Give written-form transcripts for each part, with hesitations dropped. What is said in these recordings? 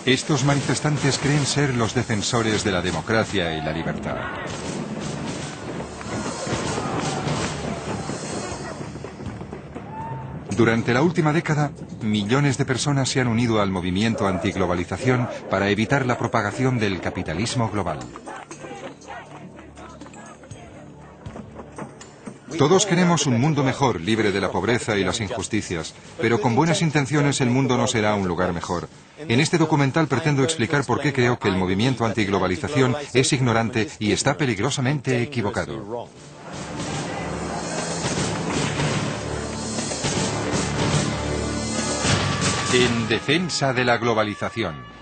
Estos manifestantes creen ser los defensores de la democracia y la libertad. Durante la última década, millones de personas se han unido al movimiento antiglobalización para evitar la propagación del capitalismo global. Todos queremos un mundo mejor, libre de la pobreza y las injusticias, pero con buenas intenciones el mundo no será un lugar mejor. En este documental pretendo explicar por qué creo que el movimiento antiglobalización es ignorante y está peligrosamente equivocado. En defensa de la globalización.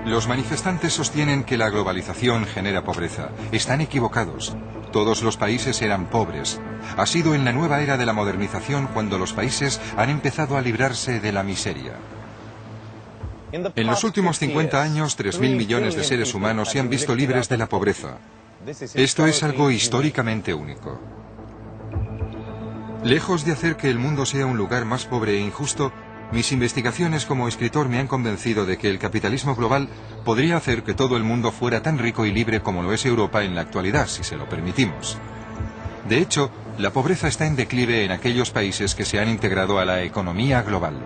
Los manifestantes sostienen que la globalización genera pobreza. Están equivocados. Todos los países eran pobres. Ha sido en la nueva era de la modernización cuando los países han empezado a librarse de la miseria. En los últimos 50 años, 3.000 millones de seres humanos se han visto libres de la pobreza. Esto es algo históricamente único. Lejos de hacer que el mundo sea un lugar más pobre e injusto, mis investigaciones como escritor me han convencido de que el capitalismo global podría hacer que todo el mundo fuera tan rico y libre como lo es Europa en la actualidad, si se lo permitimos. De hecho, la pobreza está en declive en aquellos países que se han integrado a la economía global.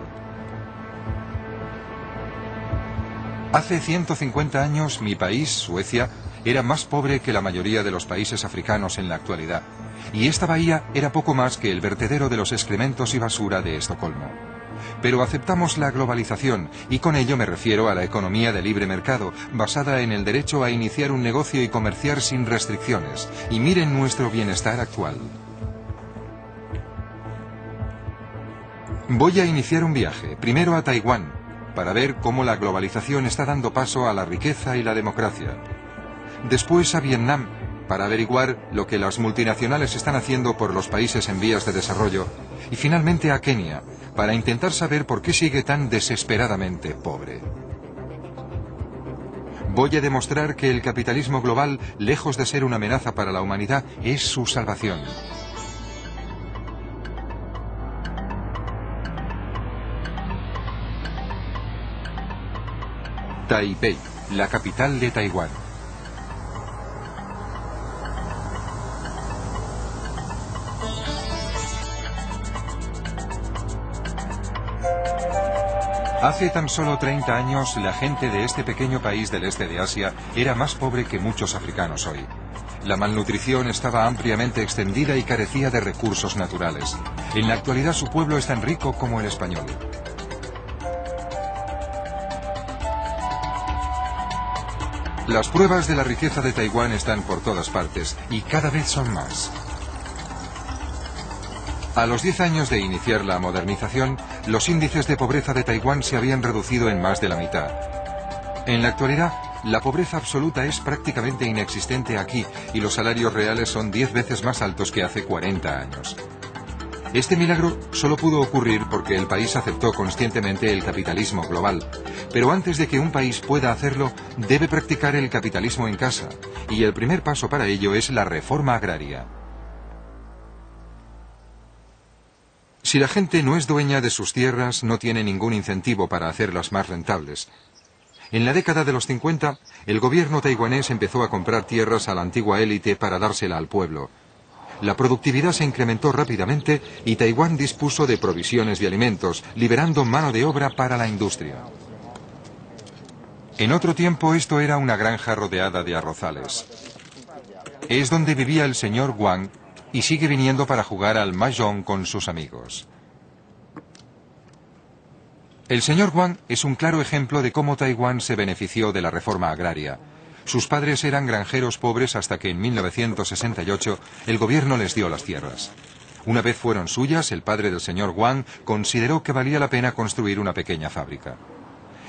Hace 150 años, mi país, Suecia, era más pobre que la mayoría de los países africanos en la actualidad. Y esta bahía era poco más que el vertedero de los excrementos y basura de Estocolmo. Pero aceptamos la globalización, y con ello me refiero a la economía de libre mercado, basada en el derecho a iniciar un negocio y comerciar sin restricciones. Y miren nuestro bienestar actual. Voy a iniciar un viaje, primero a Taiwán, para ver cómo la globalización está dando paso a la riqueza y la democracia. Después a Vietnam, para averiguar lo que las multinacionales están haciendo por los países en vías de desarrollo, y finalmente a Kenia, para intentar saber por qué sigue tan desesperadamente pobre. Voy a demostrar que el capitalismo global, lejos de ser una amenaza para la humanidad, es su salvación. Taipei, la capital de Taiwán. Hace tan solo 30 años, la gente de este pequeño país del este de Asia era más pobre que muchos africanos hoy. La malnutrición estaba ampliamente extendida y carecía de recursos naturales. En la actualidad su pueblo es tan rico como el español. Las pruebas de la riqueza de Taiwán están por todas partes, y cada vez son más. A los 10 años de iniciar la modernización, los índices de pobreza de Taiwán se habían reducido en más de la mitad. En la actualidad, la pobreza absoluta es prácticamente inexistente aquí, y los salarios reales son 10 veces más altos que hace 40 años. Este milagro solo pudo ocurrir porque el país aceptó conscientemente el capitalismo global. Pero antes de que un país pueda hacerlo, debe practicar el capitalismo en casa, y el primer paso para ello es la reforma agraria. Si la gente no es dueña de sus tierras, no tiene ningún incentivo para hacerlas más rentables. En la década de los 50, el gobierno taiwanés empezó a comprar tierras a la antigua élite para dársela al pueblo. La productividad se incrementó rápidamente y Taiwán dispuso de provisiones de alimentos, liberando mano de obra para la industria. En otro tiempo esto era una granja rodeada de arrozales. Es donde vivía el señor Wang, y sigue viniendo para jugar al mahjong con sus amigos. El señor Wang es un claro ejemplo de cómo Taiwán se benefició de la reforma agraria. Sus padres eran granjeros pobres hasta que en 1968 el gobierno les dio las tierras. Una vez fueron suyas, el padre del señor Wang consideró que valía la pena construir una pequeña fábrica.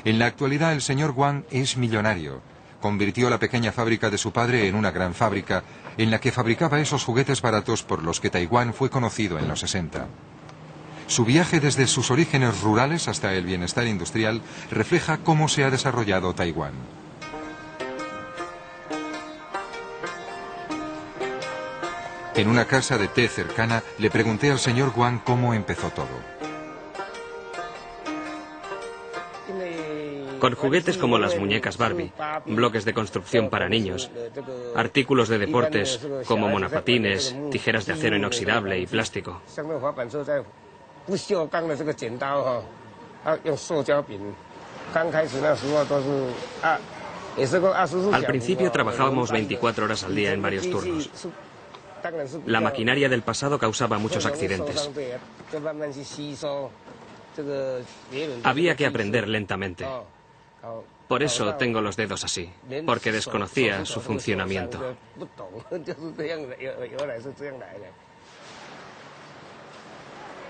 En la actualidad el señor Wang es millonario. Convirtió la pequeña fábrica de su padre en una gran fábrica, en la que fabricaba esos juguetes baratos por los que Taiwán fue conocido en los 60. Su viaje desde sus orígenes rurales hasta el bienestar industrial refleja cómo se ha desarrollado Taiwán. En una casa de té cercana le pregunté al señor Wang cómo empezó todo. con juguetes como las muñecas Barbie, bloques de construcción para niños, artículos de deportes como monopatines, tijeras de acero inoxidable y plástico. Al principio trabajábamos 24 horas al día en varios turnos. La maquinaria del pasado causaba muchos accidentes. Había que aprender lentamente. Por eso tengo los dedos así, porque desconocía su funcionamiento.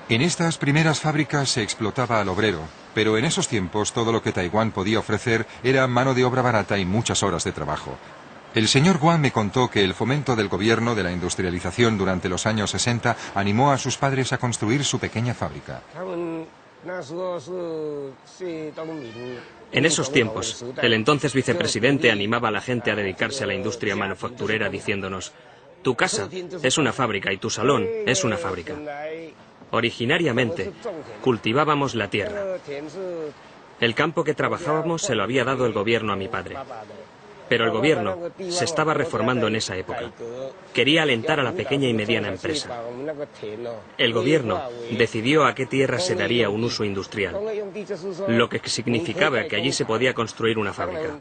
En estas primeras fábricas se explotaba al obrero, pero en esos tiempos todo lo que Taiwán podía ofrecer era mano de obra barata y muchas horas de trabajo. El señor Wang me contó que el fomento del gobierno de la industrialización durante los años 60 animó a sus padres a construir su pequeña fábrica. En esos tiempos, el entonces vicepresidente animaba a la gente a dedicarse a la industria manufacturera diciéndonos: tu casa es una fábrica y tu salón es una fábrica. Originariamente, cultivábamos la tierra. El campo que trabajábamos se lo había dado el gobierno a mi padre. Pero el gobierno se estaba reformando en esa época. Quería alentar a la pequeña y mediana empresa. El gobierno decidió a qué tierra se daría un uso industrial, lo que significaba que allí se podía construir una fábrica.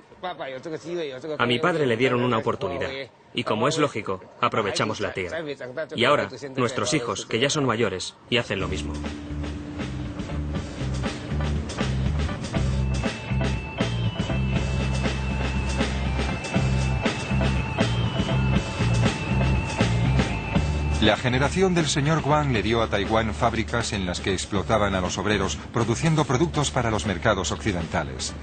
A mi padre le dieron una oportunidad, y como es lógico, aprovechamos la tierra. Y ahora, nuestros hijos, que ya son mayores, y hacen lo mismo. La generación del señor Wang le dio a Taiwán fábricas en las que explotaban a los obreros, produciendo productos para los mercados occidentales.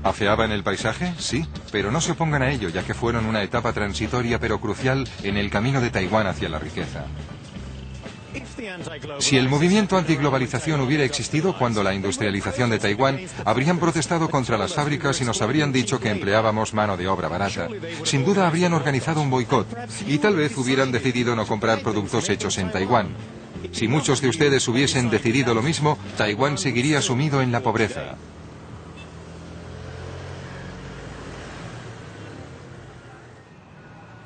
¿Afeaban el paisaje? Sí, pero no se opongan a ello, ya que fueron una etapa transitoria pero crucial en el camino de Taiwán hacia la riqueza. Si el movimiento antiglobalización hubiera existido cuando la industrialización de Taiwán, habrían protestado contra las fábricas y nos habrían dicho que empleábamos mano de obra barata. Sin duda habrían organizado un boicot y tal vez hubieran decidido no comprar productos hechos en Taiwán. Si muchos de ustedes hubiesen decidido lo mismo, Taiwán seguiría sumido en la pobreza.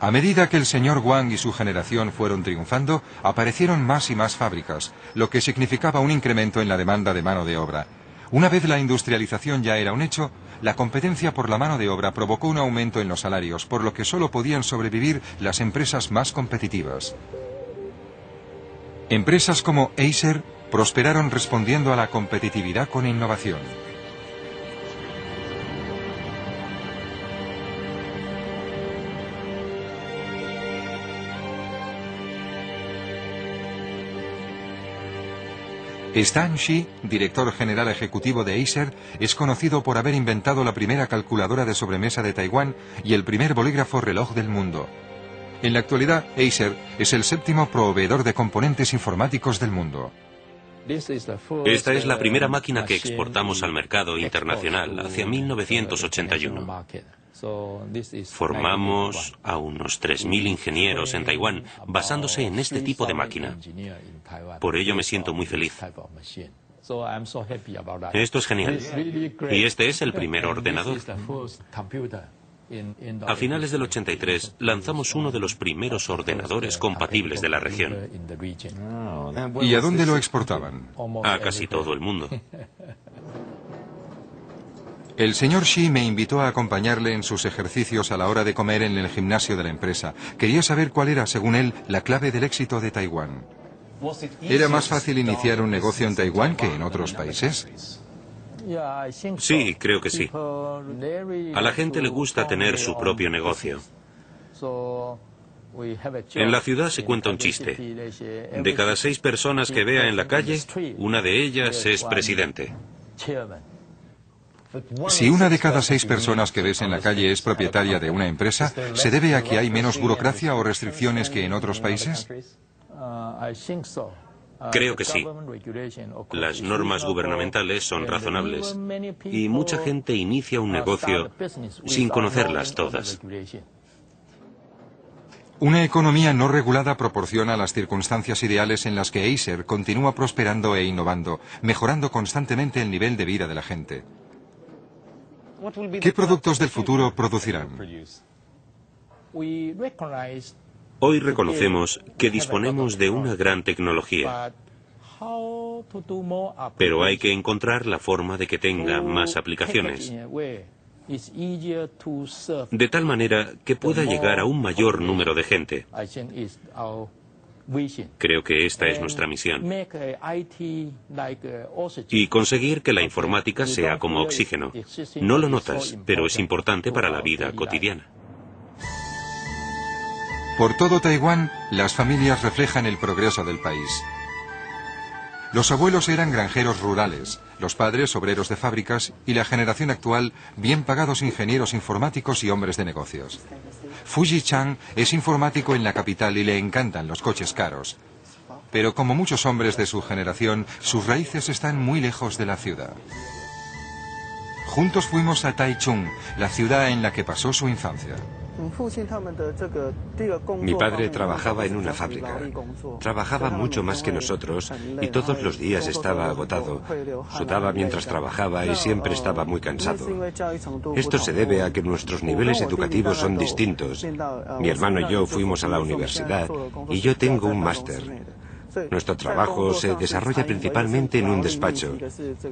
A medida que el señor Wang y su generación fueron triunfando, aparecieron más y más fábricas, lo que significaba un incremento en la demanda de mano de obra. Una vez la industrialización ya era un hecho, la competencia por la mano de obra provocó un aumento en los salarios, por lo que solo podían sobrevivir las empresas más competitivas. Empresas como Acer prosperaron respondiendo a la competitividad con innovación. Stan Shi, director general ejecutivo de Acer, es conocido por haber inventado la primera calculadora de sobremesa de Taiwán y el primer bolígrafo reloj del mundo. En la actualidad, Acer es el séptimo proveedor de componentes informáticos del mundo. Esta es la primera máquina que exportamos al mercado internacional hacia 1981. Formamos a unos 3.000 ingenieros en Taiwán basándose en este tipo de máquina. Por ello me siento muy feliz. Esto es genial. Y este es el primer ordenador. A finales del 83 lanzamos uno de los primeros ordenadores compatibles de la región. ¿Y a dónde lo exportaban? A casi todo el mundo. El señor Shi me invitó a acompañarle en sus ejercicios a la hora de comer en el gimnasio de la empresa. Quería saber cuál era, según él, la clave del éxito de Taiwán. ¿Era más fácil iniciar un negocio en Taiwán que en otros países? Sí, creo que sí. A la gente le gusta tener su propio negocio. En la ciudad se cuenta un chiste. De cada 6 personas que vea en la calle, una de ellas es presidente. Si una de cada 6 personas que ves en la calle es propietaria de una empresa, ¿se debe a que hay menos burocracia o restricciones que en otros países? Creo que sí. Las normas gubernamentales son razonables y mucha gente inicia un negocio sin conocerlas todas. Una economía no regulada proporciona las circunstancias ideales en las que Acer continúa prosperando e innovando, mejorando constantemente el nivel de vida de la gente. ¿Qué productos del futuro producirán? Hoy reconocemos que disponemos de una gran tecnología, pero hay que encontrar la forma de que tenga más aplicaciones, de tal manera que pueda llegar a un mayor número de gente. Creo que esta es nuestra misión. Y conseguir que la informática sea como oxígeno. No lo notas, pero es importante para la vida cotidiana. Por todo Taiwán, las familias reflejan el progreso del país. Los abuelos eran granjeros rurales, los padres obreros de fábricas y la generación actual bien pagados ingenieros informáticos y hombres de negocios. Fuji Chang es informático en la capital y le encantan los coches caros. Pero como muchos hombres de su generación, sus raíces están muy lejos de la ciudad. Juntos fuimos a Taichung, la ciudad en la que pasó su infancia. Mi padre trabajaba en una fábrica. Trabajaba mucho más que nosotros y todos los días estaba agotado. Sudaba mientras trabajaba y siempre estaba muy cansado. Esto se debe a que nuestros niveles educativos son distintos. Mi hermano y yo fuimos a la universidad y yo tengo un máster. Nuestro trabajo se desarrolla principalmente en un despacho.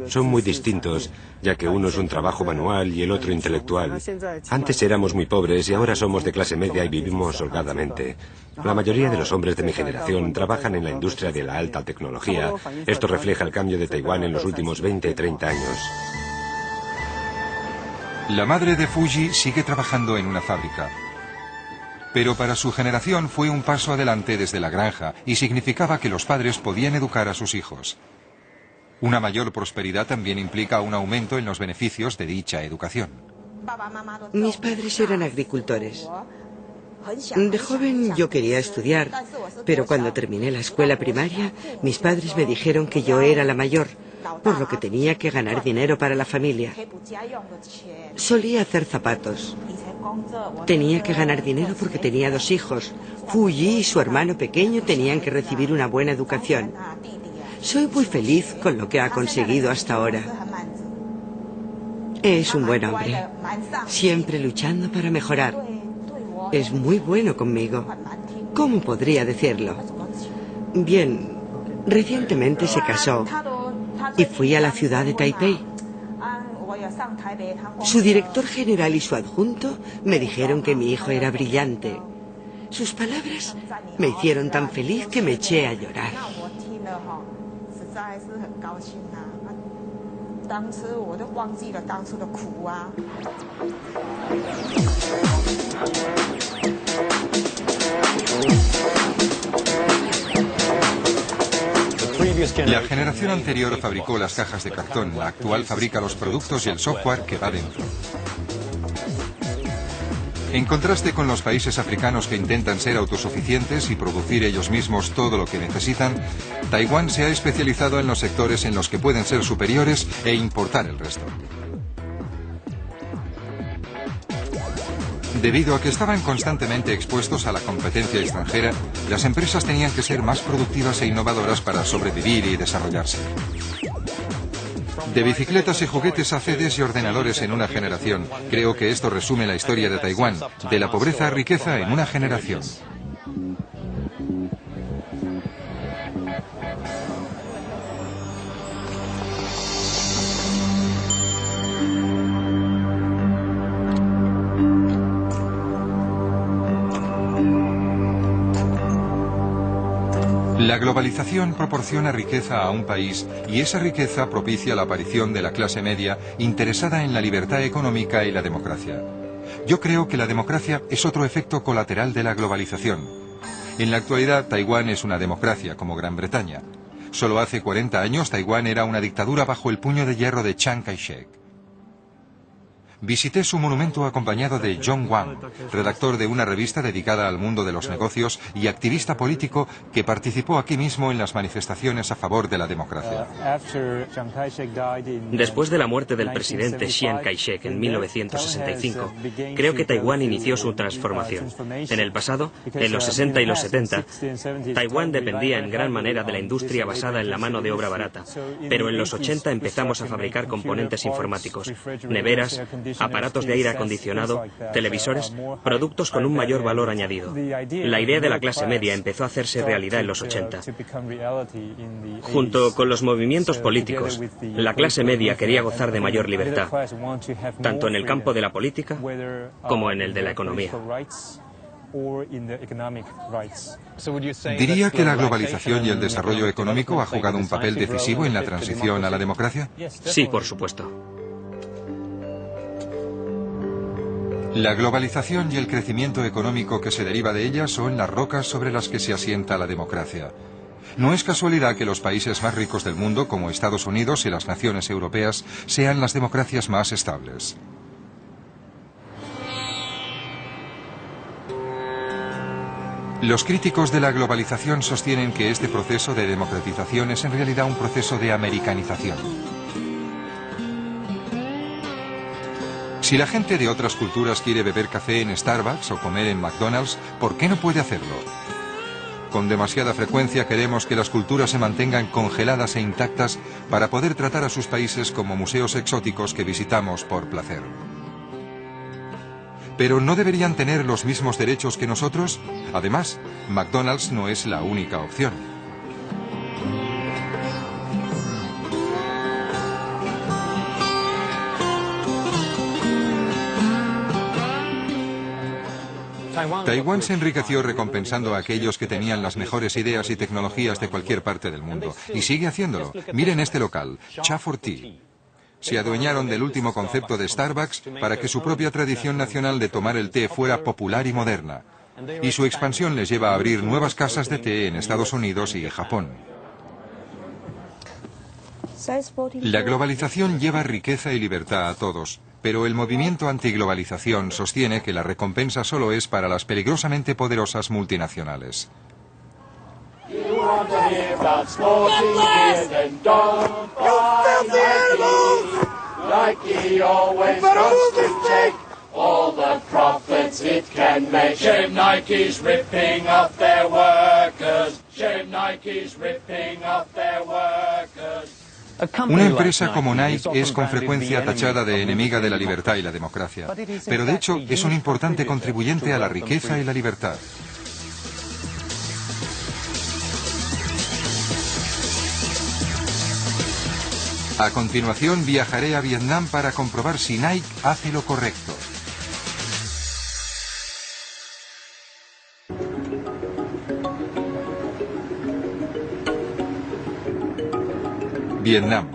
Son muy distintos, ya que uno es un trabajo manual y el otro intelectual. Antes éramos muy pobres y ahora somos de clase media y vivimos holgadamente. La mayoría de los hombres de mi generación trabajan en la industria de la alta tecnología. Esto refleja el cambio de Taiwán en los últimos 20-30 años. La madre de Fuji sigue trabajando en una fábrica. Pero para su generación fue un paso adelante desde la granja y significaba que los padres podían educar a sus hijos. Una mayor prosperidad también implica un aumento en los beneficios de dicha educación. Mis padres eran agricultores. De joven yo quería estudiar, pero cuando terminé la escuela primaria, mis padres me dijeron que yo era la mayor, por lo que tenía que ganar dinero para la familia. Solía hacer zapatos. Tenía que ganar dinero porque tenía 2 hijos. Fuji y su hermano pequeño tenían que recibir una buena educación. Soy muy feliz con lo que ha conseguido hasta ahora. Es un buen hombre, siempre luchando para mejorar. Es muy bueno conmigo. ¿Cómo podría decirlo? Bien, recientemente se casó y fui a la ciudad de Taipei. Su director general y su adjunto me dijeron que mi hijo era brillante. Sus palabras me hicieron tan feliz que me eché a llorar. La generación anterior fabricó las cajas de cartón, la actual fabrica los productos y el software que va dentro. En contraste con los países africanos que intentan ser autosuficientes y producir ellos mismos todo lo que necesitan, Taiwán se ha especializado en los sectores en los que pueden ser superiores e importar el resto. Debido a que estaban constantemente expuestos a la competencia extranjera, las empresas tenían que ser más productivas e innovadoras para sobrevivir y desarrollarse. De bicicletas y juguetes a CDs y ordenadores en una generación, creo que esto resume la historia de Taiwán, de la pobreza a riqueza en una generación. La globalización proporciona riqueza a un país y esa riqueza propicia la aparición de la clase media interesada en la libertad económica y la democracia. Yo creo que la democracia es otro efecto colateral de la globalización. En la actualidad, Taiwán es una democracia como Gran Bretaña. Solo hace 40 años Taiwán era una dictadura bajo el puño de hierro de Chiang Kai-shek. Visité su monumento acompañado de John Wang, redactor de una revista dedicada al mundo de los negocios y activista político que participó aquí mismo en las manifestaciones a favor de la democracia. Después de la muerte del presidente Chiang Kai-shek en 1965, creo que Taiwán inició su transformación. En el pasado, en los 60 y los 70, Taiwán dependía en gran manera de la industria basada en la mano de obra barata, pero en los 80 empezamos a fabricar componentes informáticos, neveras, aparatos de aire acondicionado, televisores, productos con un mayor valor añadido. La idea de la clase media empezó a hacerse realidad en los 80. Junto con los movimientos políticos, la clase media quería gozar de mayor libertad, tanto en el campo de la política como en el de la economía. ¿Diría que la globalización y el desarrollo económico ha jugado un papel decisivo en la transición a la democracia? Sí, por supuesto. La globalización y el crecimiento económico que se deriva de ella son las rocas sobre las que se asienta la democracia. No es casualidad que los países más ricos del mundo, como Estados Unidos y las naciones europeas, sean las democracias más estables. Los críticos de la globalización sostienen que este proceso de democratización es en realidad un proceso de americanización. Si la gente de otras culturas quiere beber café en Starbucks o comer en McDonald's, ¿por qué no puede hacerlo? Con demasiada frecuencia queremos que las culturas se mantengan congeladas e intactas para poder tratar a sus países como museos exóticos que visitamos por placer. ¿Pero no deberían tener los mismos derechos que nosotros? Además, McDonald's no es la única opción. Taiwán se enriqueció recompensando a aquellos que tenían las mejores ideas y tecnologías de cualquier parte del mundo. Y sigue haciéndolo. Miren este local, Cha for Tea. Se adueñaron del último concepto de Starbucks para que su propia tradición nacional de tomar el té fuera popular y moderna. Y su expansión les lleva a abrir nuevas casas de té en Estados Unidos y Japón. La globalización lleva riqueza y libertad a todos, pero el movimiento antiglobalización sostiene que la recompensa solo es para las peligrosamente poderosas multinacionales. All the profits it can make. Shame Nike's ripping off their workers. Shame Nike's ripping off their workers. Una empresa como Nike es con frecuencia tachada de enemiga de la libertad y la democracia, pero de hecho es un importante contribuyente a la riqueza y la libertad. A continuación viajaré a Vietnam para comprobar si Nike hace lo correcto. Vietnam,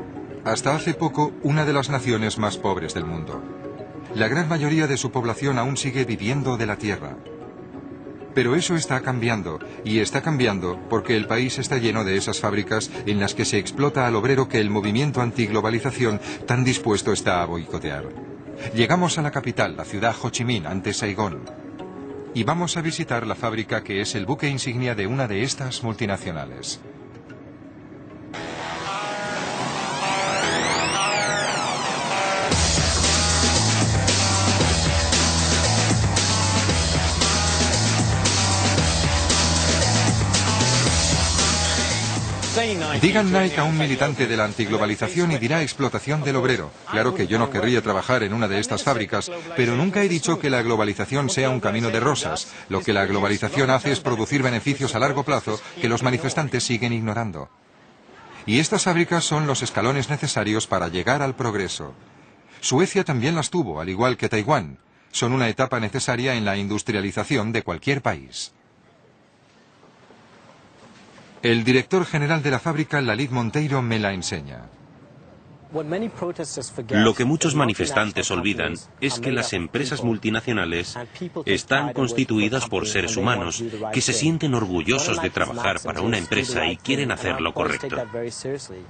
hasta hace poco una de las naciones más pobres del mundo. La gran mayoría de su población aún sigue viviendo de la tierra. Pero eso está cambiando, y está cambiando porque el país está lleno de esas fábricas en las que se explota al obrero que el movimiento antiglobalización tan dispuesto está a boicotear. Llegamos a la capital, la ciudad Ho Chi Minh, ante Saigón, y vamos a visitar la fábrica que es el buque insignia de una de estas multinacionales. Digan Nike a un militante de la antiglobalización y dirá explotación del obrero. Claro que yo no querría trabajar en una de estas fábricas, pero nunca he dicho que la globalización sea un camino de rosas. Lo que la globalización hace es producir beneficios a largo plazo que los manifestantes siguen ignorando. Y estas fábricas son los escalones necesarios para llegar al progreso. Suecia también las tuvo, al igual que Taiwán. Son una etapa necesaria en la industrialización de cualquier país. El director general de la fábrica, Lalit Monteiro, me la enseña. Lo que muchos manifestantes olvidan es que las empresas multinacionales están constituidas por seres humanos que se sienten orgullosos de trabajar para una empresa y quieren hacer lo correcto.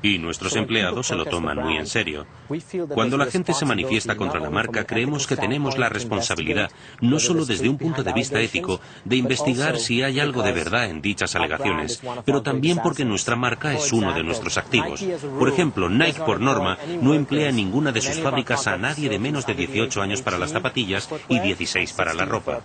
Y nuestros empleados se lo toman muy en serio. Cuando la gente se manifiesta contra la marca, creemos que tenemos la responsabilidad, no solo desde un punto de vista ético, de investigar si hay algo de verdad en dichas alegaciones, pero también porque nuestra marca es uno de nuestros activos. Por ejemplo, Nike, por norma, no emplea en ninguna de sus fábricas a nadie de menos de 18 años para las zapatillas y 16 para la ropa.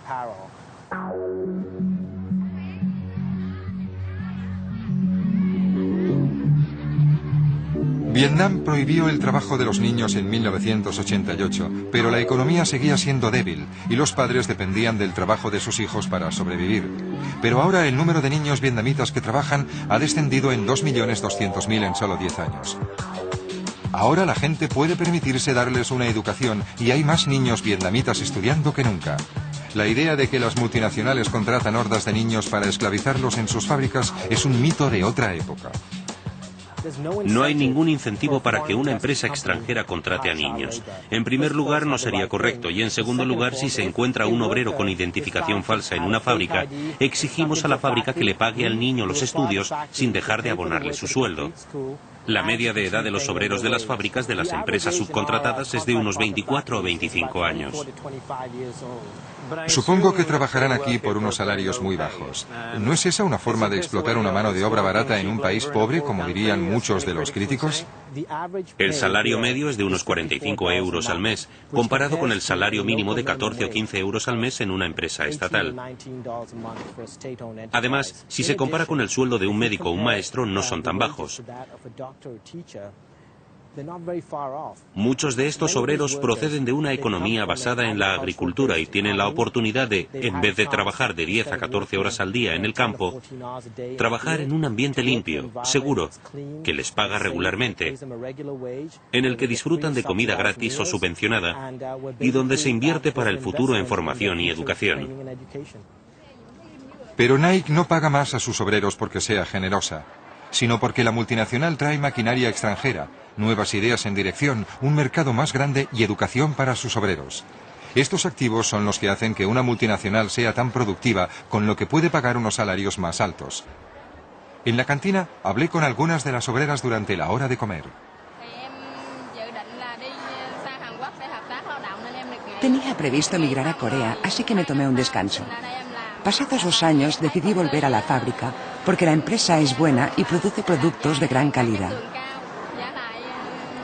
Vietnam prohibió el trabajo de los niños en 1988, pero la economía seguía siendo débil y los padres dependían del trabajo de sus hijos para sobrevivir. Pero ahora el número de niños vietnamitas que trabajan ha descendido en 2.200.000 en solo 10 años. Ahora la gente puede permitirse darles una educación y hay más niños vietnamitas estudiando que nunca. La idea de que las multinacionales contratan hordas de niños para esclavizarlos en sus fábricas es un mito de otra época. No hay ningún incentivo para que una empresa extranjera contrate a niños. En primer lugar, no sería correcto, y en segundo lugar, si se encuentra un obrero con identificación falsa en una fábrica, exigimos a la fábrica que le pague al niño los estudios sin dejar de abonarle su sueldo. La media de edad de los obreros de las fábricas de las empresas subcontratadas es de unos 24 o 25 años. Supongo que trabajarán aquí por unos salarios muy bajos. ¿No es esa una forma de explotar una mano de obra barata en un país pobre, como dirían muchos de los críticos? El salario medio es de unos 45 euros al mes, comparado con el salario mínimo de 14 o 15 euros al mes en una empresa estatal. Además, si se compara con el sueldo de un médico o un maestro, no son tan bajos. Muchos de estos obreros proceden de una economía basada en la agricultura y tienen la oportunidad de, en vez de trabajar de 10 a 14 horas al día en el campo, trabajar en un ambiente limpio, seguro, que les paga regularmente, en el que disfrutan de comida gratis o subvencionada y donde se invierte para el futuro en formación y educación. Pero Nike no paga más a sus obreros porque sea generosa, sino porque la multinacional trae maquinaria extranjera, nuevas ideas en dirección, un mercado más grande y educación para sus obreros. Estos activos son los que hacen que una multinacional sea tan productiva, con lo que puede pagar unos salarios más altos. En la cantina hablé con algunas de las obreras durante la hora de comer. Tenía previsto emigrar a Corea, así que me tomé un descanso. Pasados 2 años decidí volver a la fábrica porque la empresa es buena y produce productos de gran calidad.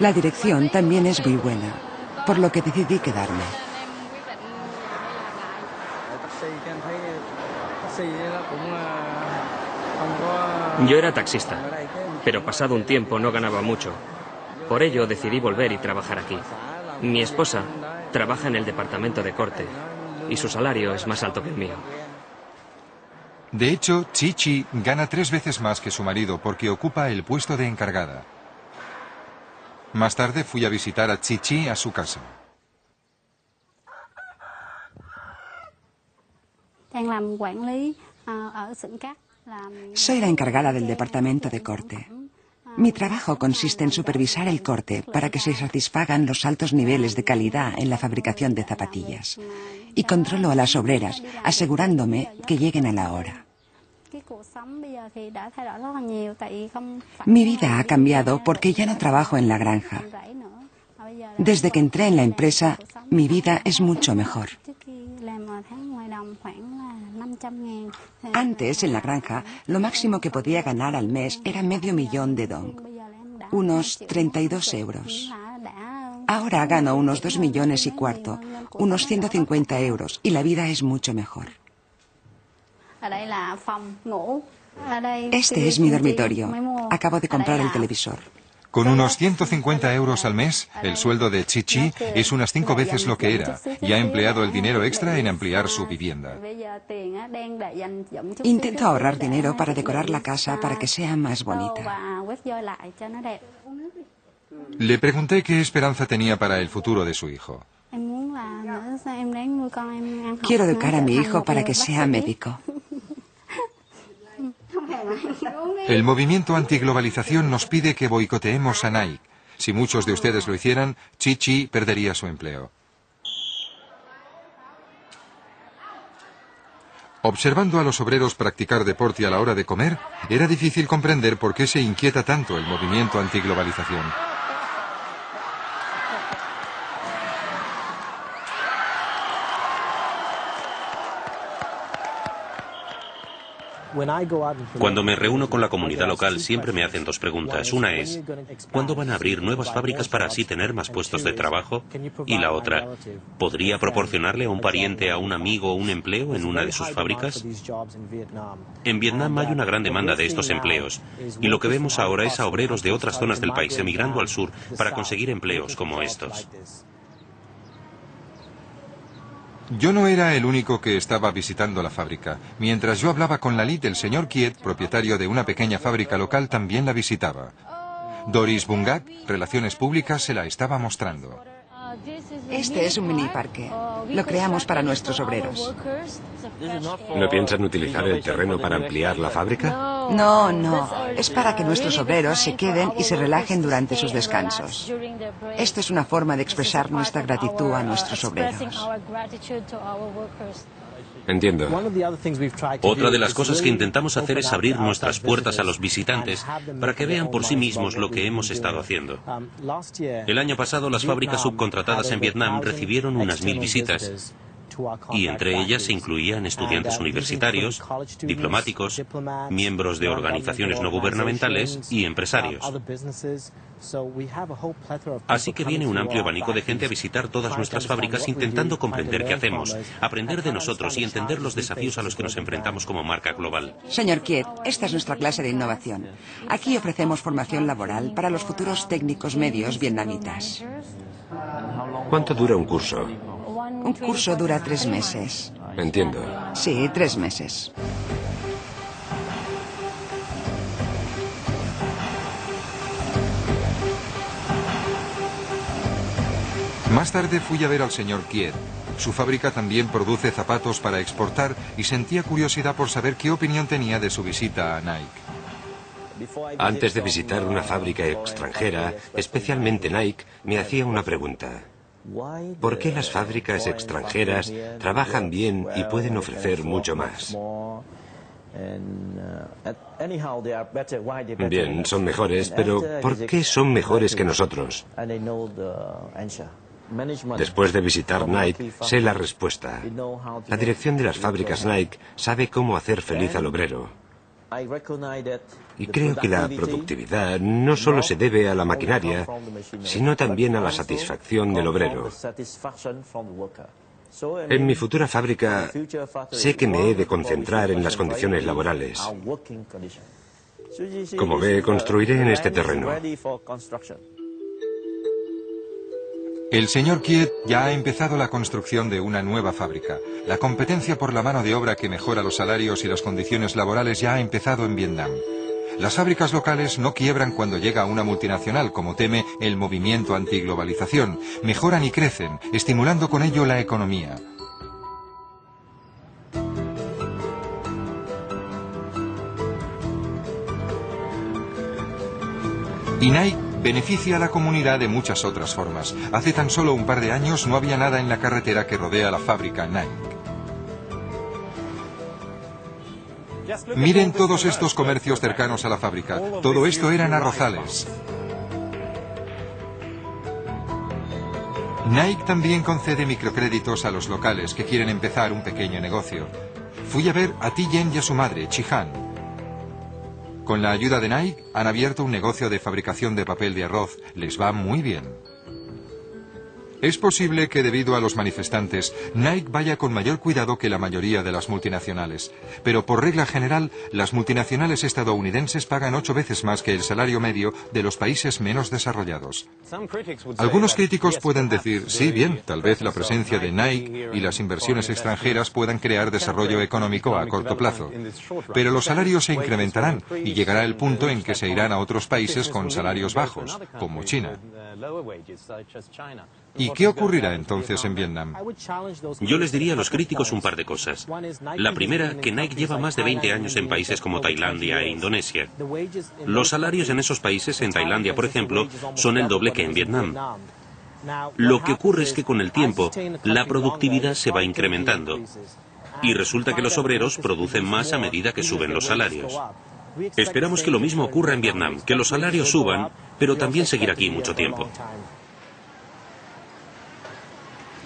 La dirección también es muy buena, por lo que decidí quedarme. Yo era taxista, pero pasado un tiempo no ganaba mucho. Por ello decidí volver y trabajar aquí. Mi esposa trabaja en el departamento de corte y su salario es más alto que el mío. De hecho, Chi gana 3 veces más que su marido porque ocupa el puesto de encargada. Más tarde fui a visitar a Chi a su casa. Soy la encargada del departamento de corte. Mi trabajo consiste en supervisar el corte para que se satisfagan los altos niveles de calidad en la fabricación de zapatillas. Y controlo a las obreras, asegurándome que lleguen a la hora. Mi vida ha cambiado porque ya no trabajo en la granja. Desde que entré en la empresa, mi vida es mucho mejor. Antes, en la granja, lo máximo que podía ganar al mes era $500,000 dong, unos 32 euros. Ahora gano unos 2,25 millones, unos 150 euros, y la vida es mucho mejor. Este es mi dormitorio. Acabo de comprar el televisor. Con unos 150 euros al mes, el sueldo de Chi es unas 5 veces lo que era, y ha empleado el dinero extra en ampliar su vivienda. Intento ahorrar dinero para decorar la casa para que sea más bonita. Le pregunté qué esperanza tenía para el futuro de su hijo. Quiero educar a mi hijo para que sea médico. El movimiento antiglobalización nos pide que boicoteemos a Nike. Si muchos de ustedes lo hicieran, Chi perdería su empleo. Observando a los obreros practicar deporte a la hora de comer, era difícil comprender por qué se inquieta tanto el movimiento antiglobalización. Cuando me reúno con la comunidad local siempre me hacen dos preguntas. Una es, ¿cuándo van a abrir nuevas fábricas para así tener más puestos de trabajo? Y la otra, ¿podría proporcionarle a un pariente, a un amigo, un empleo en una de sus fábricas? En Vietnam hay una gran demanda de estos empleos y lo que vemos ahora es a obreros de otras zonas del país emigrando al sur para conseguir empleos como estos. Yo no era el único que estaba visitando la fábrica. Mientras yo hablaba con Lalit, el señor Kiet, propietario de una pequeña fábrica local, también la visitaba. Doris Bungak, Relaciones Públicas, se la estaba mostrando. Este es un mini parque. Lo creamos para nuestros obreros. ¿No piensan utilizar el terreno para ampliar la fábrica? No, no. Es para que nuestros obreros se queden y se relajen durante sus descansos. Esto es una forma de expresar nuestra gratitud a nuestros obreros. Entiendo. Otra de las cosas que intentamos hacer es abrir nuestras puertas a los visitantes para que vean por sí mismos lo que hemos estado haciendo. El año pasado las fábricas subcontratadas en Vietnam recibieron unas 1000 visitas y entre ellas se incluían estudiantes universitarios, diplomáticos, miembros de organizaciones no gubernamentales y empresarios. Así que viene un amplio abanico de gente a visitar todas nuestras fábricas intentando comprender qué hacemos, aprender de nosotros y entender los desafíos a los que nos enfrentamos como marca global. Señor Kiet, esta es nuestra clase de innovación. Aquí ofrecemos formación laboral para los futuros técnicos medios vietnamitas. ¿Cuánto dura un curso? Un curso dura 3 meses. Entiendo. Sí, 3 meses. Más tarde fui a ver al señor Kiet. Su fábrica también produce zapatos para exportar y sentía curiosidad por saber qué opinión tenía de su visita a Nike. Antes de visitar una fábrica extranjera, especialmente Nike, me hacía una pregunta. ¿Por qué las fábricas extranjeras trabajan bien y pueden ofrecer mucho más? Bien, son mejores, pero ¿por qué son mejores que nosotros? Después de visitar Nike, sé la respuesta. La dirección de las fábricas Nike sabe cómo hacer feliz al obrero. Y creo que la productividad no solo se debe a la maquinaria, sino también a la satisfacción del obrero. En mi futura fábrica sé que me he de concentrar en las condiciones laborales. Como ve, construiré en este terreno. El señor Kiet ya ha empezado la construcción de una nueva fábrica. La competencia por la mano de obra que mejora los salarios y las condiciones laborales ya ha empezado en Vietnam. Las fábricas locales no quiebran cuando llega una multinacional, como teme el movimiento antiglobalización. Mejoran y crecen, estimulando con ello la economía. Y Nike beneficia a la comunidad de muchas otras formas. Hace tan solo un par de años no había nada en la carretera que rodea la fábrica Nike. Miren todos estos comercios cercanos a la fábrica. Todo esto eran arrozales. Nike también concede microcréditos a los locales que quieren empezar un pequeño negocio. Fui a ver a Tiyen y a su madre, Chi-Han. Con la ayuda de Nike han abierto un negocio de fabricación de papel de arroz. Les va muy bien. Es posible que debido a los manifestantes, Nike vaya con mayor cuidado que la mayoría de las multinacionales. Pero por regla general, las multinacionales estadounidenses pagan 8 veces más que el salario medio de los países menos desarrollados. Algunos críticos pueden decir, sí, bien, tal vez la presencia de Nike y las inversiones extranjeras puedan crear desarrollo económico a corto plazo. Pero los salarios se incrementarán y llegará el punto en que se irán a otros países con salarios bajos, como China. ¿Y qué ocurrirá entonces en Vietnam? Yo les diría a los críticos un par de cosas. La primera, que Nike lleva más de 20 años en países como Tailandia e Indonesia. Los salarios en esos países, en Tailandia por ejemplo, son el doble que en Vietnam. Lo que ocurre es que con el tiempo, la productividad se va incrementando. Y resulta que los obreros producen más a medida que suben los salarios. Esperamos que lo mismo ocurra en Vietnam, que los salarios suban, pero también seguir aquí mucho tiempo.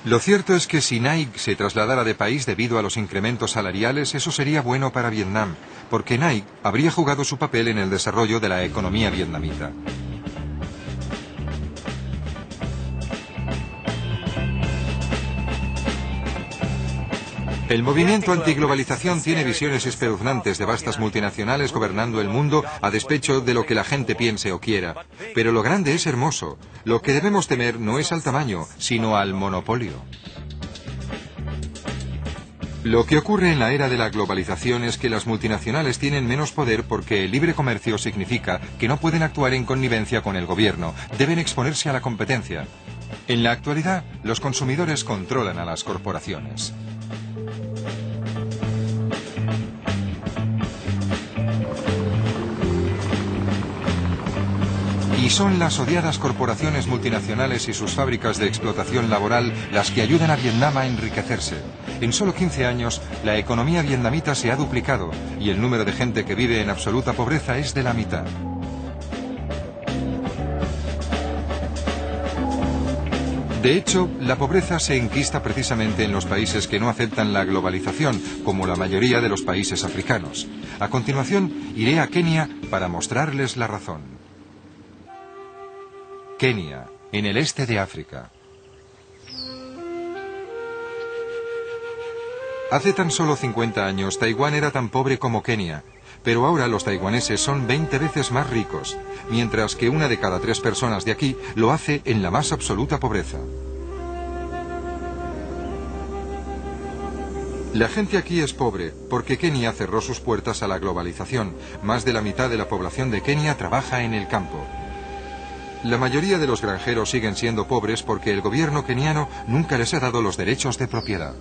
Lo cierto es que si Nike se trasladara de país debido a los incrementos salariales, eso sería bueno para Vietnam, porque Nike habría jugado su papel en el desarrollo de la economía vietnamita. El movimiento antiglobalización tiene visiones espeluznantes de vastas multinacionales gobernando el mundo a despecho de lo que la gente piense o quiera. Pero lo grande es hermoso. Lo que debemos temer no es al tamaño, sino al monopolio. Lo que ocurre en la era de la globalización es que las multinacionales tienen menos poder porque el libre comercio significa que no pueden actuar en connivencia con el gobierno, deben exponerse a la competencia. En la actualidad, los consumidores controlan a las corporaciones. Y son las odiadas corporaciones multinacionales y sus fábricas de explotación laboral las que ayudan a Vietnam a enriquecerse. En solo 15 años, la economía vietnamita se ha duplicado y el número de gente que vive en absoluta pobreza es de la mitad. De hecho, la pobreza se enquista precisamente en los países que no aceptan la globalización, como la mayoría de los países africanos. A continuación, iré a Kenia para mostrarles la razón. Kenia, en el este de África. Hace tan solo 50 años, Taiwán era tan pobre como Kenia, pero ahora los taiwaneses son 20 veces más ricos, mientras que 1 de cada 3 personas de aquí lo hace en la más absoluta pobreza. La gente aquí es pobre porque Kenia cerró sus puertas a la globalización. Más de la mitad de la población de Kenia trabaja en el campo. La mayoría de los granjeros siguen siendo pobres porque el gobierno keniano nunca les ha dado los derechos de propiedad.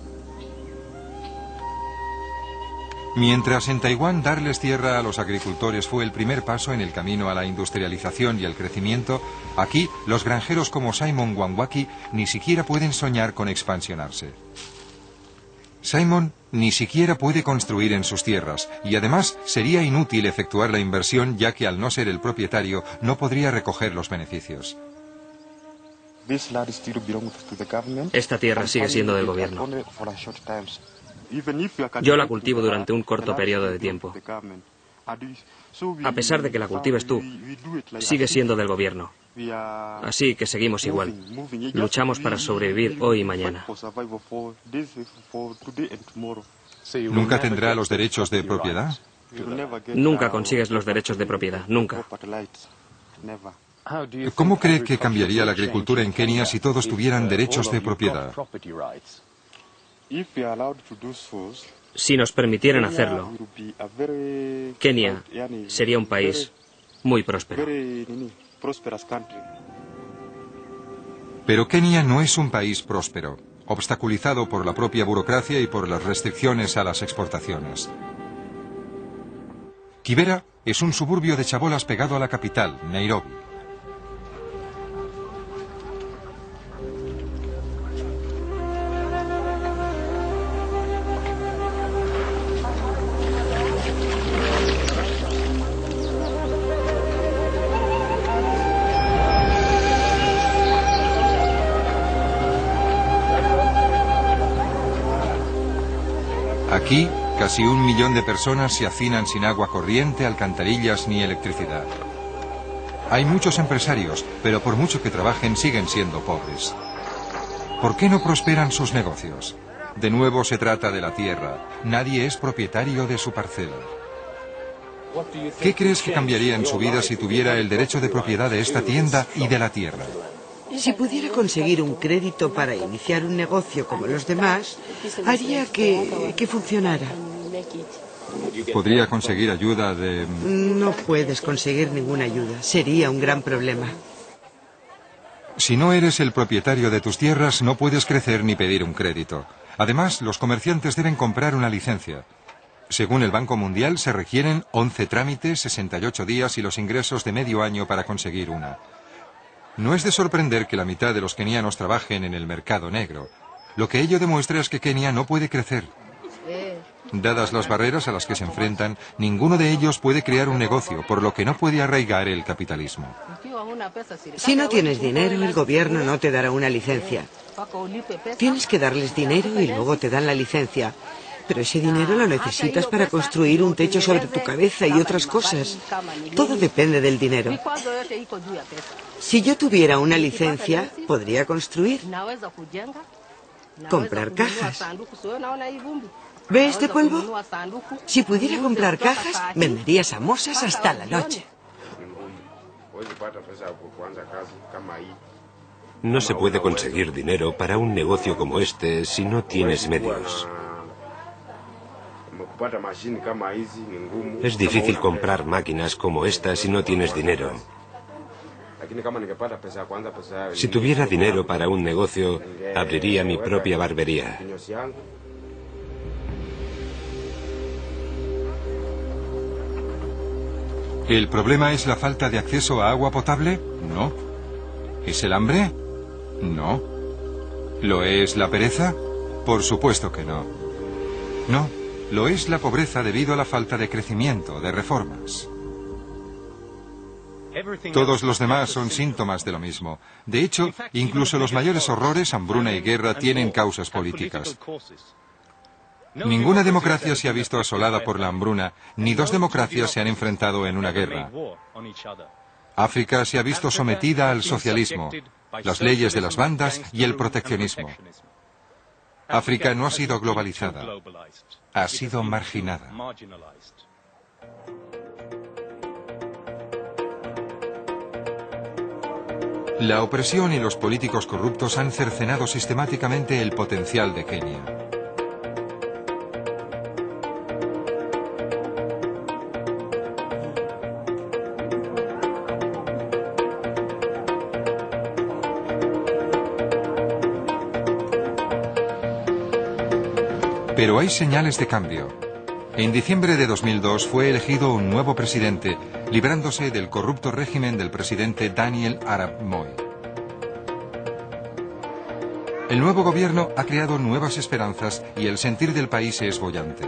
Mientras en Taiwán darles tierra a los agricultores fue el primer paso en el camino a la industrialización y el crecimiento, aquí los granjeros como Simon Wanwaki ni siquiera pueden soñar con expansionarse. Simon ni siquiera puede construir en sus tierras y además sería inútil efectuar la inversión ya que al no ser el propietario no podría recoger los beneficios. Esta tierra sigue siendo del gobierno. Yo la cultivo durante un corto periodo de tiempo. A pesar de que la cultives tú, sigue siendo del gobierno. Así que seguimos igual. Luchamos para sobrevivir hoy y mañana. ¿Nunca tendrá los derechos de propiedad? Nunca consigues los derechos de propiedad, nunca. ¿Cómo cree que cambiaría la agricultura en Kenia si todos tuvieran derechos de propiedad? Si nos permitieran hacerlo, Kenia sería un país muy próspero. Pero Kenia no es un país próspero, obstaculizado por la propia burocracia y por las restricciones a las exportaciones. Kibera es un suburbio de Chabolas pegado a la capital, Nairobi. Aquí, casi 1 millón de personas se hacinan sin agua corriente, alcantarillas ni electricidad. Hay muchos empresarios, pero por mucho que trabajen siguen siendo pobres. ¿Por qué no prosperan sus negocios? De nuevo se trata de la tierra. Nadie es propietario de su parcela. ¿Qué crees que cambiaría en su vida si tuviera el derecho de propiedad de esta tienda y de la tierra? Si pudiera conseguir un crédito para iniciar un negocio como los demás, haría que funcionara. ¿Podría conseguir ayuda de...? No puedes conseguir ninguna ayuda. Sería un gran problema. Si no eres el propietario de tus tierras, no puedes crecer ni pedir un crédito. Además, los comerciantes deben comprar una licencia. Según el Banco Mundial, se requieren 11 trámites, 68 días y los ingresos de medio año para conseguir una. No es de sorprender que la mitad de los kenianos trabajen en el mercado negro. Lo que ello demuestra es que Kenia no puede crecer. Dadas las barreras a las que se enfrentan, ninguno de ellos puede crear un negocio, por lo que no puede arraigar el capitalismo. Si no tienes dinero, el gobierno no te dará una licencia. Tienes que darles dinero y luego te dan la licencia. Pero ese dinero lo necesitas para construir un techo sobre tu cabeza y otras cosas. Todo depende del dinero. Si yo tuviera una licencia, podría construir, comprar cajas. ¿Ve este polvo? Si pudiera comprar cajas, vendería samosas hasta la noche. No se puede conseguir dinero para un negocio como este si no tienes medios. Es difícil comprar máquinas como esta si no tienes dinero. Si tuviera dinero para un negocio, abriría mi propia barbería. ¿El problema es la falta de acceso a agua potable? No. ¿Es el hambre? No. ¿Lo es la pereza? Por supuesto que no. No, lo es la pobreza debido a la falta de crecimiento, de reformas. Todos los demás son síntomas de lo mismo. De hecho, incluso los mayores horrores, hambruna y guerra, tienen causas políticas. Ninguna democracia se ha visto asolada por la hambruna, ni dos democracias se han enfrentado en una guerra. África se ha visto sometida al socialismo, las leyes de las bandas y el proteccionismo. África no ha sido globalizada, ha sido marginada. La opresión y los políticos corruptos han cercenado sistemáticamente el potencial de Kenia. Pero hay señales de cambio. En diciembre de 2002 fue elegido un nuevo presidente, librándose del corrupto régimen del presidente Daniel Arap Moi. El nuevo gobierno ha creado nuevas esperanzas y el sentir del país es boyante.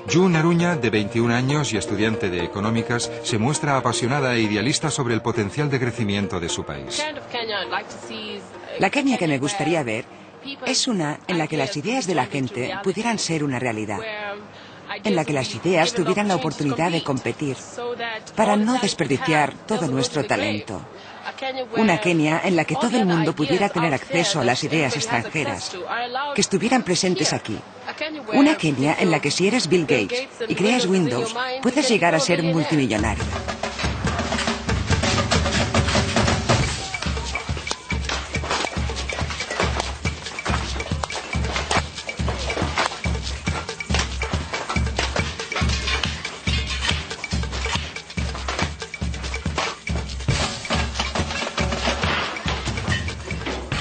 Yu Naruña, de 21 años y estudiante de económicas, se muestra apasionada e idealista sobre el potencial de crecimiento de su país. La Kenia que me gustaría ver es una en la que las ideas de la gente pudieran ser una realidad, en la que las ideas tuvieran la oportunidad de competir, para no desperdiciar todo nuestro talento. Una Kenia en la que todo el mundo pudiera tener acceso a las ideas extranjeras, que estuvieran presentes aquí. Una Kenia en la que si eres Bill Gates y creas Windows, puedes llegar a ser multimillonario.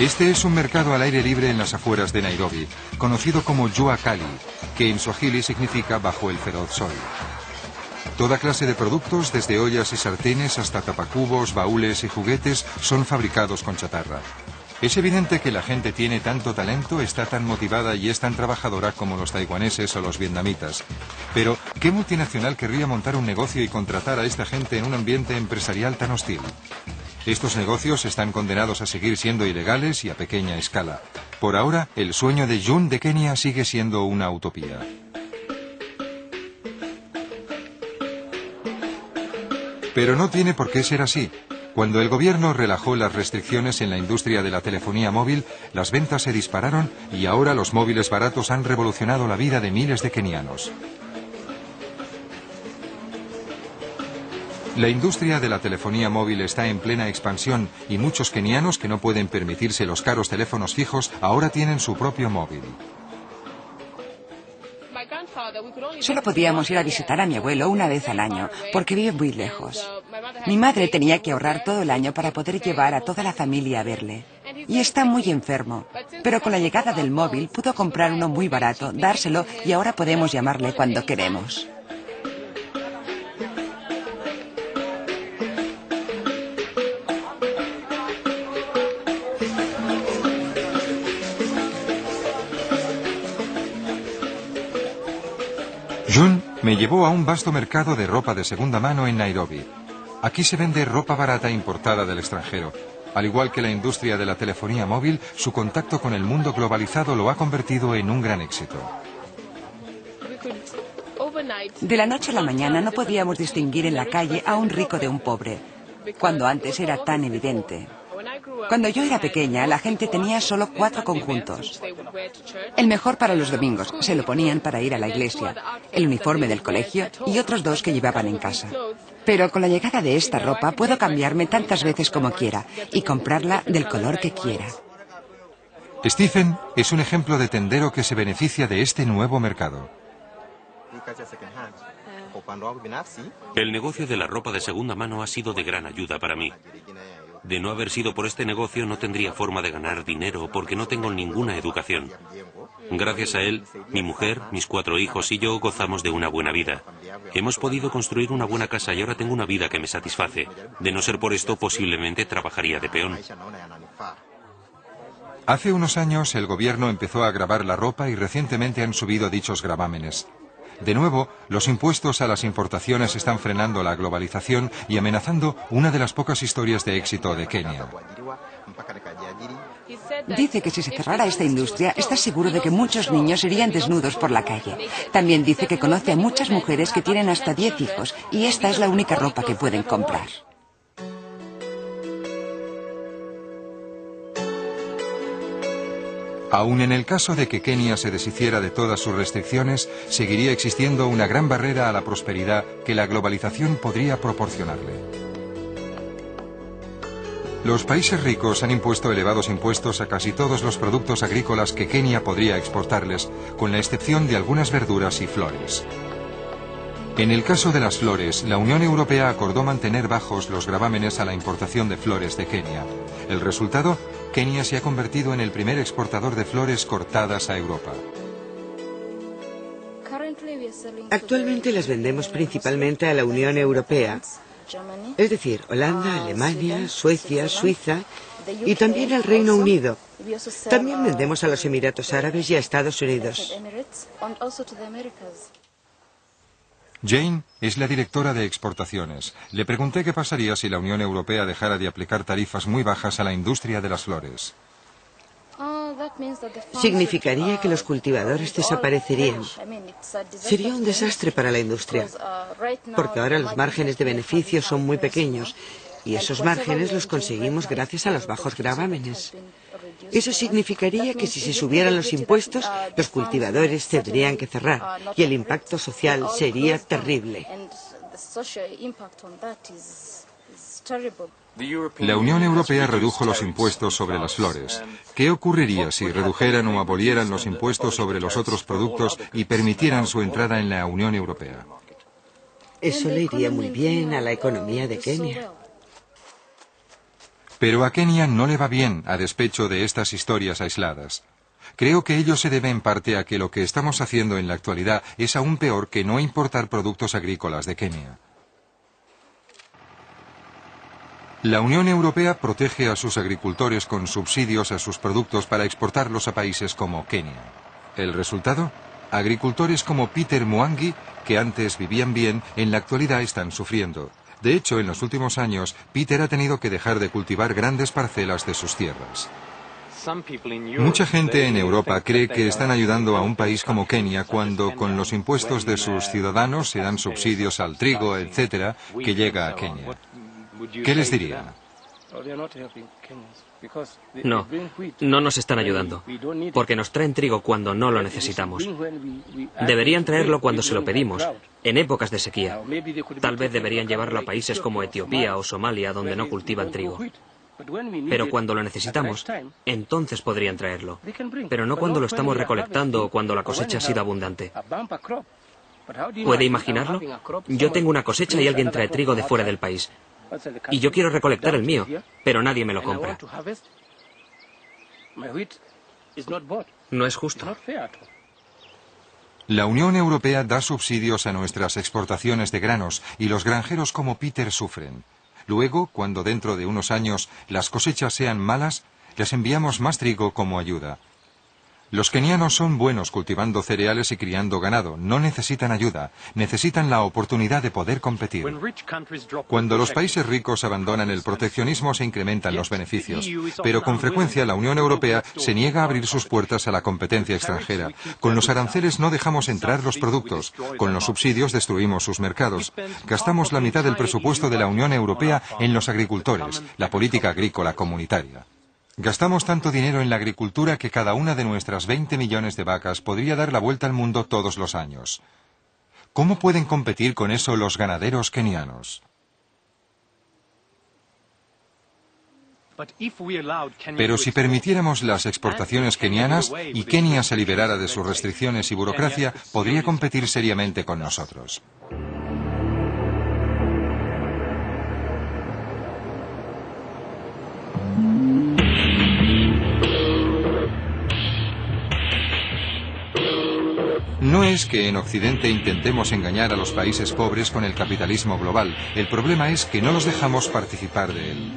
Este es un mercado al aire libre en las afueras de Nairobi, conocido como Jua Kali, que en suajili significa bajo el feroz sol. Toda clase de productos, desde ollas y sartenes hasta tapacubos, baúles y juguetes, son fabricados con chatarra. Es evidente que la gente tiene tanto talento, está tan motivada y es tan trabajadora como los taiwaneses o los vietnamitas. Pero, ¿qué multinacional querría montar un negocio y contratar a esta gente en un ambiente empresarial tan hostil? Estos negocios están condenados a seguir siendo ilegales y a pequeña escala. Por ahora, el sueño de Jun de Kenia sigue siendo una utopía. Pero no tiene por qué ser así. Cuando el gobierno relajó las restricciones en la industria de la telefonía móvil, las ventas se dispararon y ahora los móviles baratos han revolucionado la vida de miles de kenianos. La industria de la telefonía móvil está en plena expansión y muchos kenianos que no pueden permitirse los caros teléfonos fijos ahora tienen su propio móvil. Solo podíamos ir a visitar a mi abuelo una vez al año, porque vive muy lejos. Mi madre tenía que ahorrar todo el año para poder llevar a toda la familia a verle. Y está muy enfermo. Pero con la llegada del móvil pudo comprar uno muy barato, dárselo y ahora podemos llamarle cuando queremos. Jun me llevó a un vasto mercado de ropa de segunda mano en Nairobi. Aquí se vende ropa barata importada del extranjero. Al igual que la industria de la telefonía móvil, su contacto con el mundo globalizado lo ha convertido en un gran éxito. De la noche a la mañana no podíamos distinguir en la calle a un rico de un pobre, cuando antes era tan evidente. Cuando yo era pequeña, la gente tenía solo 4 conjuntos. El mejor para los domingos, se lo ponían para ir a la iglesia, el uniforme del colegio y otros 2 que llevaban en casa. Pero con la llegada de esta ropa puedo cambiarme tantas veces como quiera y comprarla del color que quiera. Stephen es un ejemplo de tendero que se beneficia de este nuevo mercado. El negocio de la ropa de segunda mano ha sido de gran ayuda para mí. De no haber sido por este negocio no tendría forma de ganar dinero porque no tengo ninguna educación. Gracias a él, mi mujer, mis 4 hijos y yo gozamos de una buena vida. Hemos podido construir una buena casa y ahora tengo una vida que me satisface. De no ser por esto, posiblemente trabajaría de peón. Hace unos años el gobierno empezó a gravar la ropa y recientemente han subido dichos gravámenes. De nuevo, los impuestos a las importaciones están frenando la globalización y amenazando una de las pocas historias de éxito de Kenia. Dice que si se cerrara esta industria, está seguro de que muchos niños irían desnudos por la calle. También dice que conoce a muchas mujeres que tienen hasta 10 hijos y esta es la única ropa que pueden comprar. Aun en el caso de que Kenia se deshiciera de todas sus restricciones, seguiría existiendo una gran barrera a la prosperidad que la globalización podría proporcionarle. Los países ricos han impuesto elevados impuestos a casi todos los productos agrícolas que Kenia podría exportarles, con la excepción de algunas verduras y flores. En el caso de las flores, la Unión Europea acordó mantener bajos los gravámenes a la importación de flores de Kenia. El resultado, Kenia se ha convertido en el primer exportador de flores cortadas a Europa. Actualmente las vendemos principalmente a la Unión Europea, es decir, Holanda, Alemania, Suecia, Suiza y también al Reino Unido. También vendemos a los Emiratos Árabes y a Estados Unidos. Jane es la directora de exportaciones. Le pregunté qué pasaría si la Unión Europea dejara de aplicar tarifas muy bajas a la industria de las flores. Significaría que los cultivadores desaparecerían. Sería un desastre para la industria, porque ahora los márgenes de beneficio son muy pequeños y esos márgenes los conseguimos gracias a los bajos gravámenes. Eso significaría que si se subieran los impuestos, los cultivadores tendrían que cerrar y el impacto social sería terrible. La Unión Europea redujo los impuestos sobre las flores. ¿Qué ocurriría si redujeran o abolieran los impuestos sobre los otros productos y permitieran su entrada en la Unión Europea? Eso le iría muy bien a la economía de Kenia. Pero a Kenia no le va bien, a despecho de estas historias aisladas. Creo que ello se debe en parte a que lo que estamos haciendo en la actualidad es aún peor que no importar productos agrícolas de Kenia. La Unión Europea protege a sus agricultores con subsidios a sus productos para exportarlos a países como Kenia. ¿El resultado? Agricultores como Peter Mwangi, que antes vivían bien, en la actualidad están sufriendo. De hecho, en los últimos años, Peter ha tenido que dejar de cultivar grandes parcelas de sus tierras. Mucha gente en Europa cree que están ayudando a un país como Kenia cuando con los impuestos de sus ciudadanos se dan subsidios al trigo, etcétera, que llega a Kenia. ¿Qué les dirían? No, no nos están ayudando, porque nos traen trigo cuando no lo necesitamos. Deberían traerlo cuando se lo pedimos, en épocas de sequía. Tal vez deberían llevarlo a países como Etiopía o Somalia, donde no cultivan trigo. Pero cuando lo necesitamos, entonces podrían traerlo. Pero no cuando lo estamos recolectando o cuando la cosecha ha sido abundante. ¿Puede imaginarlo? Yo tengo una cosecha y alguien trae trigo de fuera del país. Y yo quiero recolectar el mío, pero nadie me lo compra. No es justo. La Unión Europea da subsidios a nuestras exportaciones de granos y los granjeros como Peter sufren. Luego, cuando dentro de unos años las cosechas sean malas, les enviamos más trigo como ayuda. Los kenianos son buenos cultivando cereales y criando ganado, no necesitan ayuda, necesitan la oportunidad de poder competir. Cuando los países ricos abandonan el proteccionismo se incrementan los beneficios, pero con frecuencia la Unión Europea se niega a abrir sus puertas a la competencia extranjera. Con los aranceles no dejamos entrar los productos, con los subsidios destruimos sus mercados. Gastamos la mitad del presupuesto de la Unión Europea en los agricultores, la política agrícola comunitaria. Gastamos tanto dinero en la agricultura que cada una de nuestras 20 millones de vacas podría dar la vuelta al mundo todos los años. ¿Cómo pueden competir con eso los ganaderos kenianos? Pero si permitiéramos las exportaciones kenianas y Kenia se liberara de sus restricciones y burocracia, podría competir seriamente con nosotros. No es que en Occidente intentemos engañar a los países pobres con el capitalismo global. El problema es que no los dejamos participar de él.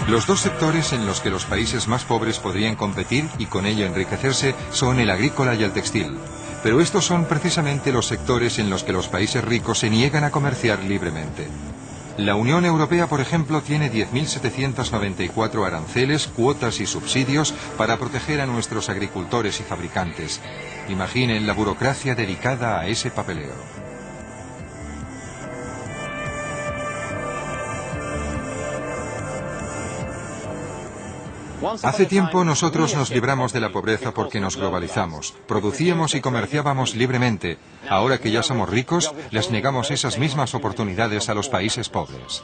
Los dos sectores en los que los países más pobres podrían competir y con ello enriquecerse son el agrícola y el textil. Pero estos son precisamente los sectores en los que los países ricos se niegan a comerciar libremente. La Unión Europea, por ejemplo, tiene 10.794 aranceles, cuotas y subsidios para proteger a nuestros agricultores y fabricantes. Imaginen la burocracia dedicada a ese papeleo. Hace tiempo nosotros nos libramos de la pobreza porque nos globalizamos. Producíamos y comerciábamos libremente. Ahora que ya somos ricos, les negamos esas mismas oportunidades a los países pobres.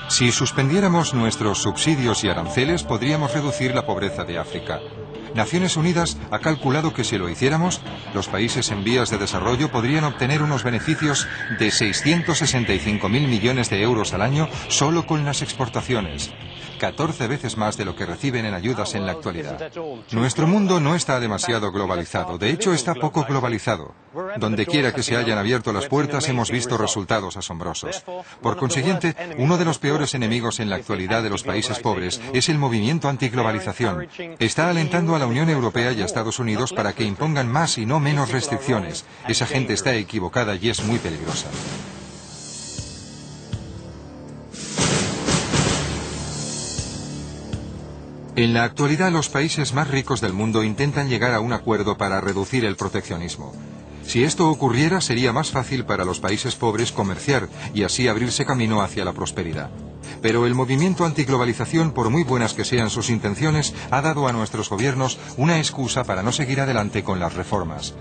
Si suspendiéramos nuestros subsidios y aranceles, podríamos reducir la pobreza de África. Naciones Unidas ha calculado que si lo hiciéramos, los países en vías de desarrollo podrían obtener unos beneficios de 665.000 millones de euros al año solo con las exportaciones, 14 veces más de lo que reciben en ayudas en la actualidad. Nuestro mundo no está demasiado globalizado, de hecho está poco globalizado. Donde quiera que se hayan abierto las puertas hemos visto resultados asombrosos. Por consiguiente, uno de los peores enemigos en la actualidad de los países pobres es el movimiento antiglobalización. Está alentando a la Unión Europea y a Estados Unidos para que impongan más y no menos restricciones. Esa gente está equivocada y es muy peligrosa. En la actualidad, los países más ricos del mundo intentan llegar a un acuerdo para reducir el proteccionismo. Si esto ocurriera, sería más fácil para los países pobres comerciar y así abrirse camino hacia la prosperidad. Pero el movimiento antiglobalización, por muy buenas que sean sus intenciones, ha dado a nuestros gobiernos una excusa para no seguir adelante con las reformas.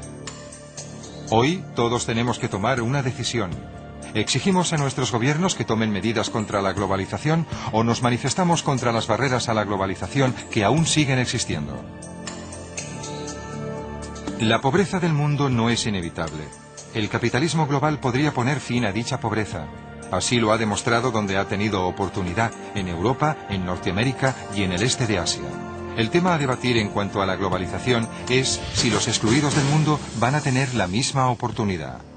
Hoy todos tenemos que tomar una decisión. ¿Exigimos a nuestros gobiernos que tomen medidas contra la globalización o nos manifestamos contra las barreras a la globalización que aún siguen existiendo? La pobreza del mundo no es inevitable. El capitalismo global podría poner fin a dicha pobreza. Así lo ha demostrado donde ha tenido oportunidad, en Europa, en Norteamérica y en el este de Asia. El tema a debatir en cuanto a la globalización es si los excluidos del mundo van a tener la misma oportunidad.